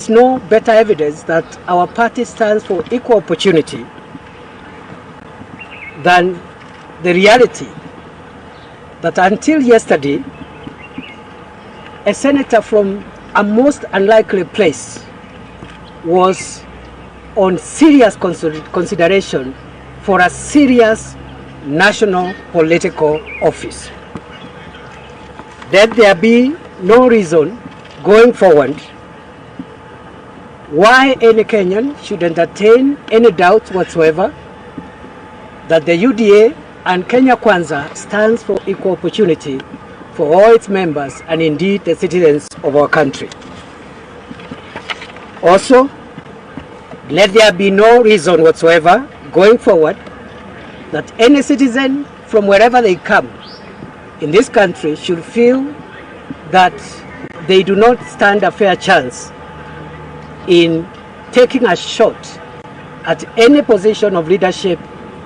is no better evidence that our party stands for equal opportunity than the reality that until yesterday, a senator from a most unlikely place was on serious consideration for a serious national political office. Let there be no reason going forward why any Kenyan should entertain any doubts whatsoever that the UDA and Kenya Kwanza stands for equal opportunity for all its members and indeed the citizens of our country. Also, let there be no reason whatsoever going forward that any citizen from wherever they come in this country should feel that they do not stand a fair chance in taking a shot at any position of leadership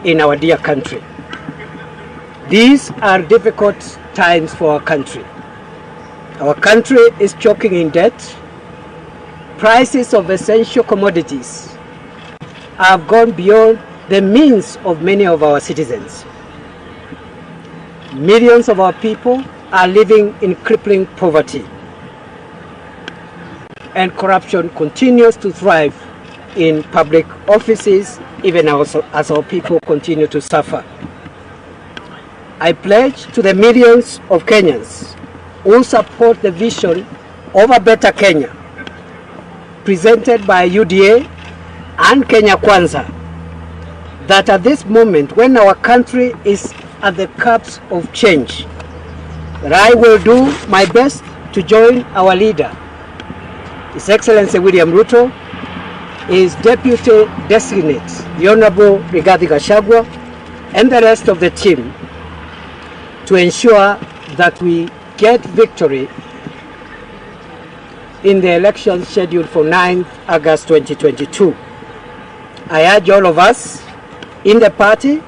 in our dear country. These are difficult times for our country. Our country is choking in debt. Prices of essential commodities have gone beyond the means of many of our citizens. Millions of our people are living in crippling poverty, and corruption continues to thrive in public offices, even as our people continue to suffer. I pledge to the millions of Kenyans who support the vision of a better Kenya presented by UDA and Kenya Kwanza that at this moment when our country is at the cusp of change, that I will do my best to join our leader, His Excellency William Ruto, his deputy designate, the Honorable Rigathi Gachagua, and the rest of the team to ensure that we get victory in the election scheduled for 9th August 2022. I urge all of us in the party,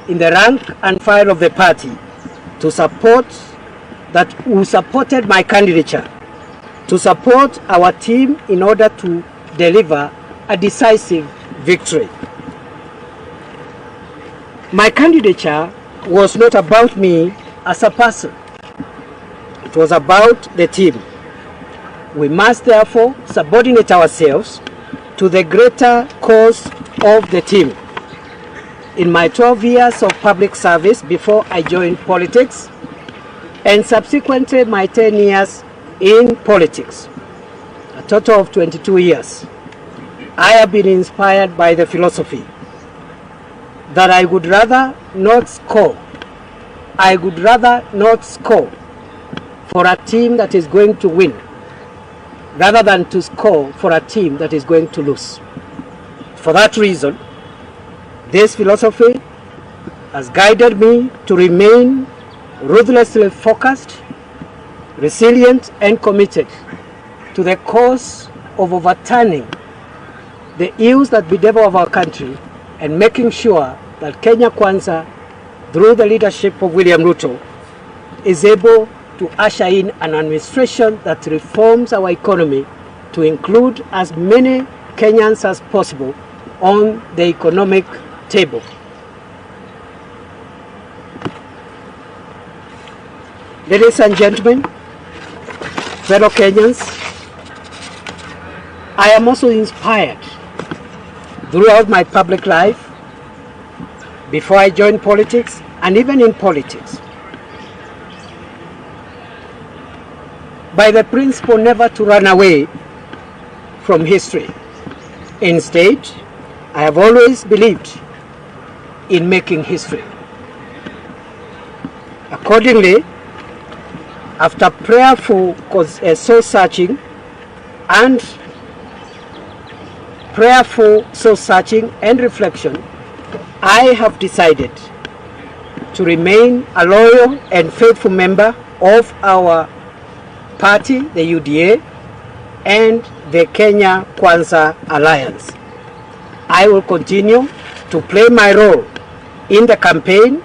in the rank and file of the party, to support that who supported my candidature, to support our team in order to deliver a decisive victory. My candidature was not about me as a person. It was about the team. We must therefore subordinate ourselves to the greater cause of the team. In my 12 years of public service before I joined politics, and subsequently my 10 years in politics, a total of 22 years, I have been inspired by the philosophy that I would rather not score. I would rather not score for a team that is going to win, rather than to score for a team that is going to lose. For that reason, this philosophy has guided me to remain ruthlessly focused, resilient, and committed to the cause of overturning the ills that bedevil of our country and making sure that Kenya Kwanza, through the leadership of William Ruto, is able to usher in an administration that reforms our economy to include as many Kenyans as possible on the economic table. Ladies and gentlemen, fellow Kenyans, I am also inspired throughout my public life, before I joined politics and even in politics, by the principle never to run away from history. Instead, I have always believed in making history. Accordingly, after prayerful soul-searching and reflection, I have decided to remain a loyal and faithful member of our party, the UDA, and the Kenya Kwanza Alliance. I will continue to play my role in the campaign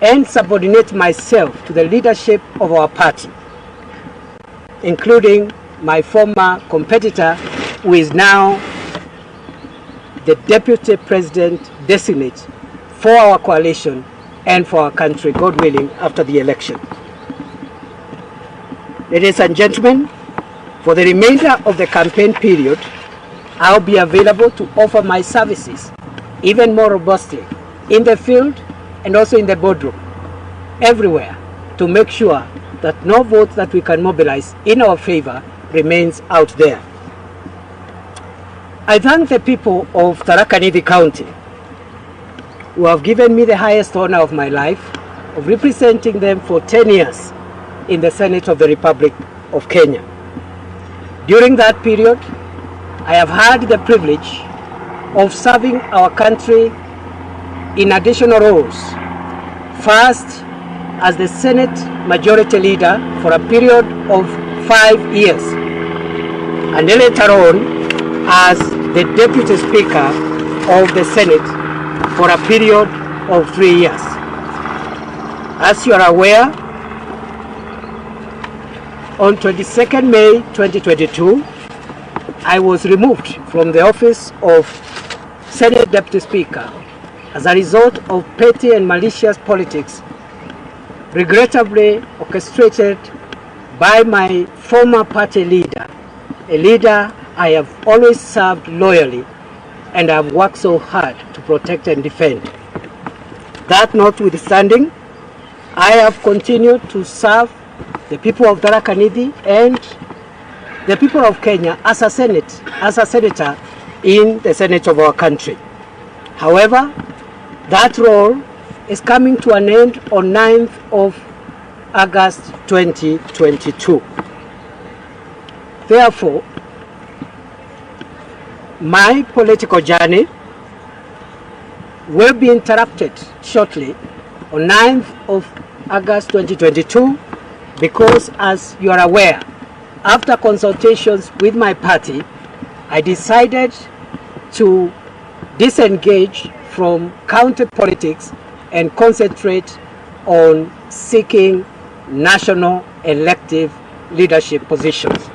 and subordinate myself to the leadership of our party, including my former competitor, who is now the Deputy President designate for our coalition and for our country, God willing, after the election. Ladies and gentlemen, for the remainder of the campaign period, I'll be available to offer my services even more robustly in the field and also in the boardroom, everywhere, to make sure that no vote that we can mobilize in our favor remains out there. I thank the people of Tharaka Nithi County who have given me the highest honor of my life of representing them for 10 years in the Senate of the Republic of Kenya. During that period, I have had the privilege of serving our country in additional roles. First, as the Senate Majority Leader for a period of 5 years, and later on as the Deputy Speaker of the Senate for a period of 3 years. As you are aware, on 22nd May 2022, I was removed from the office of Senate Deputy Speaker as a result of petty and malicious politics regrettably orchestrated by my former party leader, a leader I have always served loyally and have worked so hard to protect and defend. That notwithstanding, I have continued to serve the people of Tharaka Nithi and the people of Kenya as a senator in the Senate of our country. However, that role is coming to an end on 9th of August 2022. Therefore, my political journey will be interrupted shortly on 9th of August 2022 because, as you are aware, after consultations with my party, I decided to disengage from county politics and concentrate on seeking national elective leadership positions.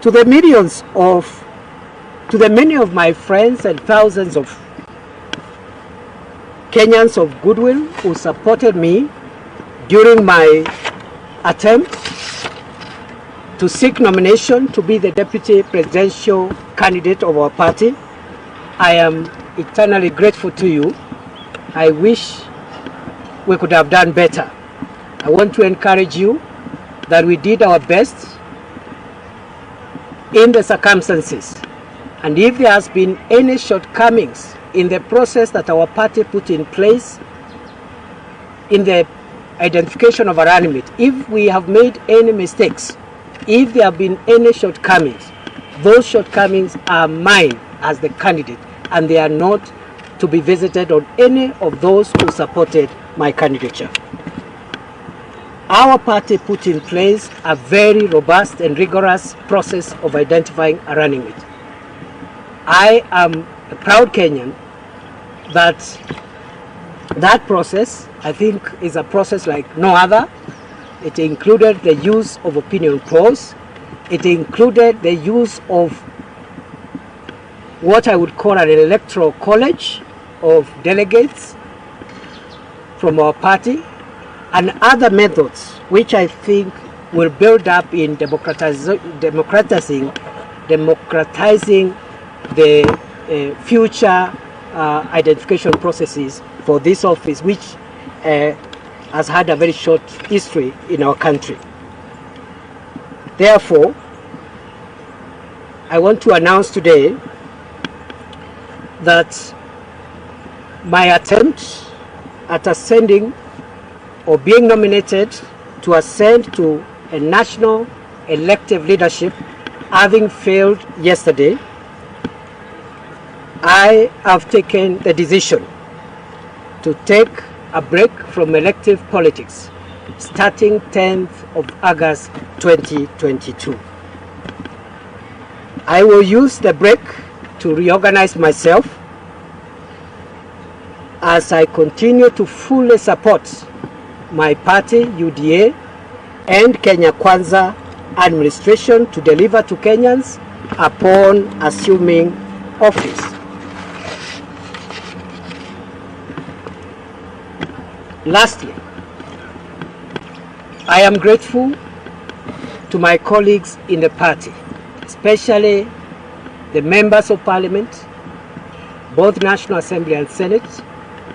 To the many of my friends and thousands of Kenyans of goodwill who supported me during my attempt to seek nomination to be the deputy presidential candidate of our party, I am eternally grateful to you. I wish we could have done better. I want to encourage you that we did our best in the circumstances, and if there has been any shortcomings in the process that our party put in place in the identification of our enemy, if we have made any mistakes, if there have been any shortcomings, those shortcomings are mine as the candidate, and they are not to be visited on any of those who supported my candidature. Our party put in place a very robust and rigorous process of identifying a running mate. I am a proud Kenyan that process, I think, is a process like no other. It included the use of opinion polls. It included the use of what I would call an electoral college of delegates from our party, and other methods which I think will build up in democratizing the future identification processes for this office, which has had a very short history in our country. Therefore, I want to announce today that my attempt at ascending or being nominated to ascend to a national elective leadership, having failed yesterday, I have taken the decision to take a break from elective politics starting 10th of August 2022. I will use the break to reorganize myself as I continue to fully support my party, UDA, and Kenya Kwanza administration to deliver to Kenyans upon assuming office. Lastly, I am grateful to my colleagues in the party, especially the members of parliament, both National Assembly and Senate,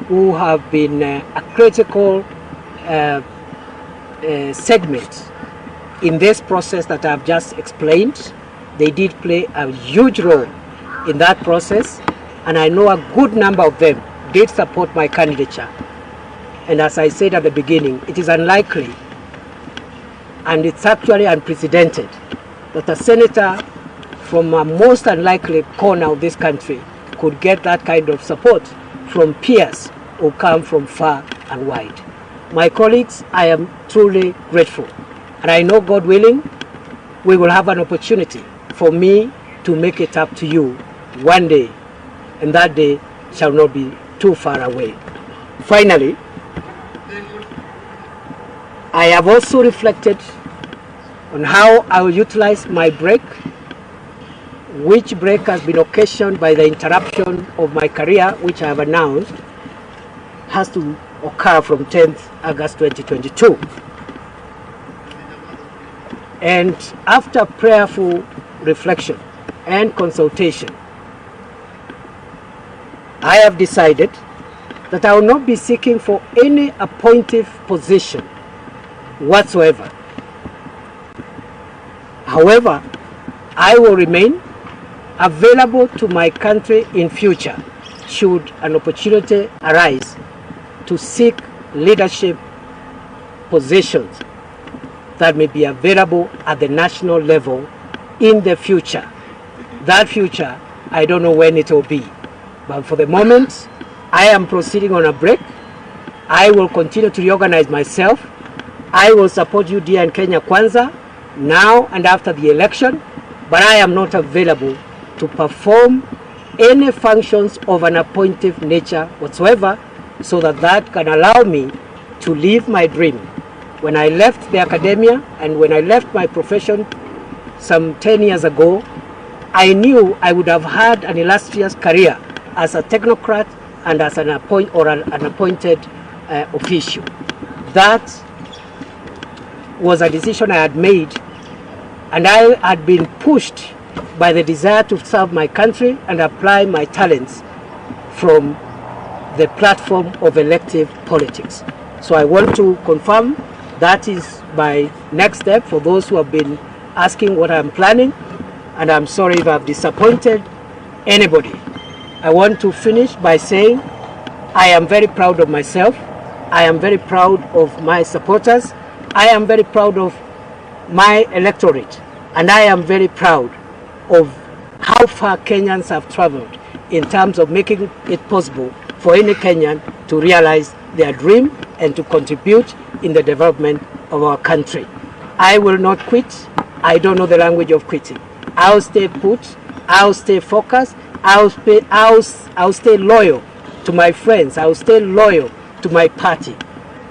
who have been a critical segment in this process that I've just explained. They did play a huge role in that process, and I know a good number of them did support my candidature. And as I said at the beginning, it is unlikely, and it's actually unprecedented, that a senator from a most unlikely corner of this country could get that kind of support from peers who come from far and wide. My colleagues, I am truly grateful. And I know, God willing, we will have an opportunity for me to make it up to you one day, and that day shall not be too far away. Finally, I have also reflected on how I will utilize my break, which break has been occasioned by the interruption of my career, which I have announced has to occur from 10th August 2022. And after prayerful reflection and consultation, I have decided that I will not be seeking for any appointive position whatsoever. However, I will remain available to my country in future should an opportunity arise to seek leadership positions that may be available at the national level in the future. That future, I don't know when it will be. But for the moment, I am proceeding on a break. I will continue to reorganize myself. I will support UDA and Kenya Kwanza now and after the election, but I am not available to perform any functions of an appointive nature whatsoever, so that can allow me to live my dream. When I left the academia and when I left my profession some 10 years ago, I knew I would have had an illustrious career as a technocrat and as an appointed official. That was a decision I had made, and I had been pushed by the desire to serve my country and apply my talents from the platform of elective politics. So I want to confirm that is my next step for those who have been asking what I'm planning, and I'm sorry if I've disappointed anybody. I want to finish by saying I am very proud of myself. I am very proud of my supporters. I am very proud of my electorate, and I am very proud of how far Kenyans have traveled in terms of making it possible for any Kenyan to realize their dream and to contribute in the development of our country. I will not quit. I don't know the language of quitting. I'll stay put. I'll stay focused. I'll stay loyal to my friends. I'll stay loyal to my party.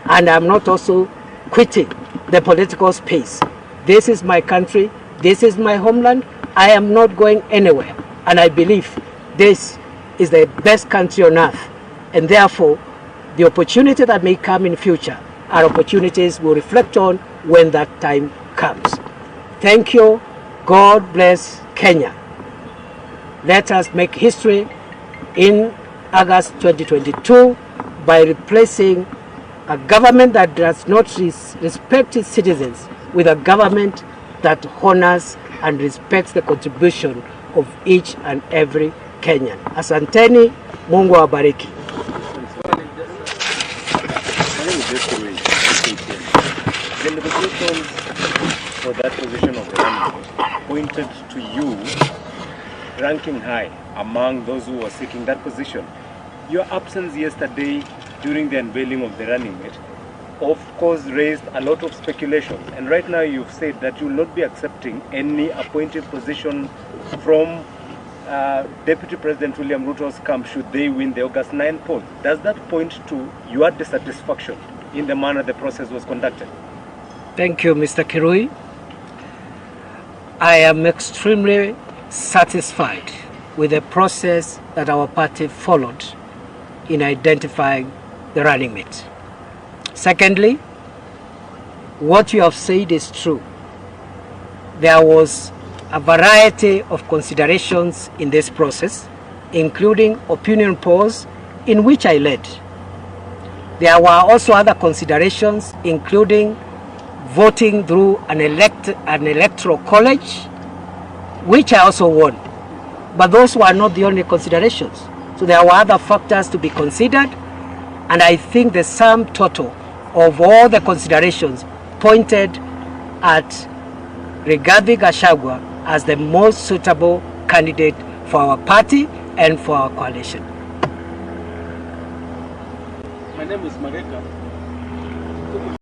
And I'm not also quitting the political space. This is my country. This is my homeland. I am not going anywhere. And I believe this is the best country on earth. And therefore, the opportunity that may come in future are opportunities we'll reflect on when that time comes. Thank you. God bless Kenya. Let us make history in August 2022 by replacing a government that does not respect its citizens with a government that honors and respects the contribution of each and every Kenyan. Asanteni, Mungu awabariki. The negotiations for that position of the running pointed to you ranking high among those who were seeking that position. Your absence yesterday during the unveiling of the running mate, of course, raised a lot of speculation. And right now you've said that you will not be accepting any appointed position from Deputy President William Ruto's camp should they win the August 9 poll. Does that point to your dissatisfaction in the manner the process was conducted? Thank you, Mr. Kirui. I am extremely satisfied with the process that our party followed in identifying the running mate. Secondly, what you have said is true. There was a variety of considerations in this process, including opinion polls in which I led. There were also other considerations, including voting through an electoral college, which I also won. But those were not the only considerations. So there were other factors to be considered, and I think the sum total of all the considerations pointed at Rigathi Gachagua as the most suitable candidate for our party and for our coalition. My name is Mageka.